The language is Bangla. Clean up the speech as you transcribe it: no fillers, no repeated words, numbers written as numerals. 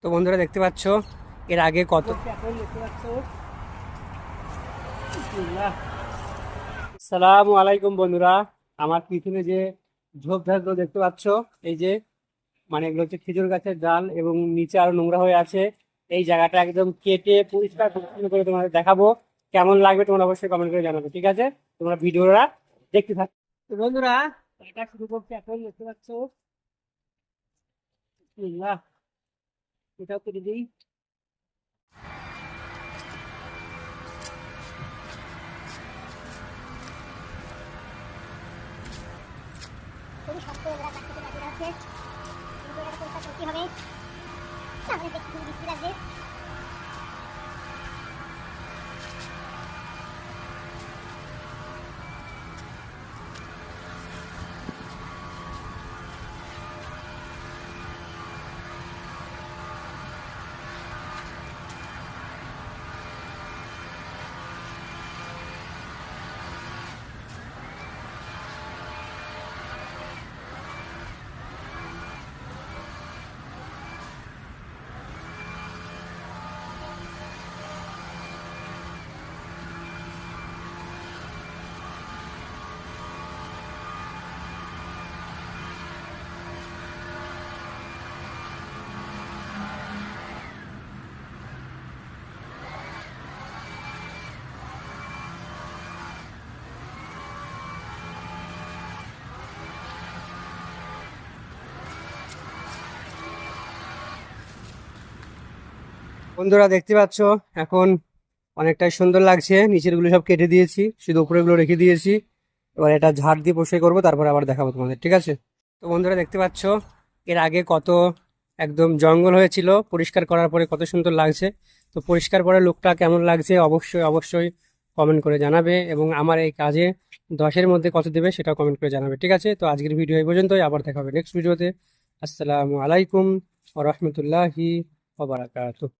তো বন্ধুরা দেখতে পাচ্ছ এর আগে কত এখন দেখতে পাচ্ছ। আসসালামু আলাইকুম বন্ধুরা, আমার পিছনে যে ঝোপঝাড়গুলো দেখতে পাচ্ছ, এই যে এগুলো হচ্ছে খেজুর গাছের ডাল এবং নিচে আরো নোংরা হয়ে আছে। এই জায়গাটা একদম কেটে পরিষ্কার পরিচ্ছন্ন করে তোমাদের দেখাবো। কেমন লাগবে তোমরা অবশ্যই কমেন্ট করে জানাবে, ঠিক আছে? তোমরা ভিডিওটা দেখতে থাকো। তো বন্ধুরা, এটা শুরু করছে এখন দেখতে পাচ্ছ। বিসমিল্লাহ, এটাও কেটে দিই। খুবই শক্ত ওরা কাটতে কাটতে আছে, কিন্তু এটা পরিষ্কার করতে হবে। সামনে দেখতে খুবই বৃষ্টি লাগছে। বন্ধুরা দেখতে পাচ্ছ এখন অনেকটাই সুন্দর লাগছে। নিচের গুলো সব কেটে দিয়েছি, শুধু উপরে গুলো রেখে দিয়েছি। এবার এটা ঝাড় দিয়ে পরিষ্কার করবো, তারপর আবার দেখাবো তোমাদের, ঠিক আছে? তো বন্ধুরা দেখতে পাচ্ছ এর আগে কত একদম জঙ্গল হয়েছিল, পরিষ্কার করার পরে কত সুন্দর লাগছে। তো পরিষ্কার পরে লুকটা কেমন লাগছে অবশ্যই অবশ্যই কমেন্ট করে জানাবে, এবং আমার এই কাজে 10-এর মধ্যে কত দেবে সেটাও কমেন্ট করে জানাবে, ঠিক আছে? তো আজকের ভিডিও এই পর্যন্তই, আবার দেখা হবে নেক্সট ভিডিওতে। আসসালামু আলাইকুম ওয়া রাহমাতুল্লাহি ওয়া বারাকাতুহু।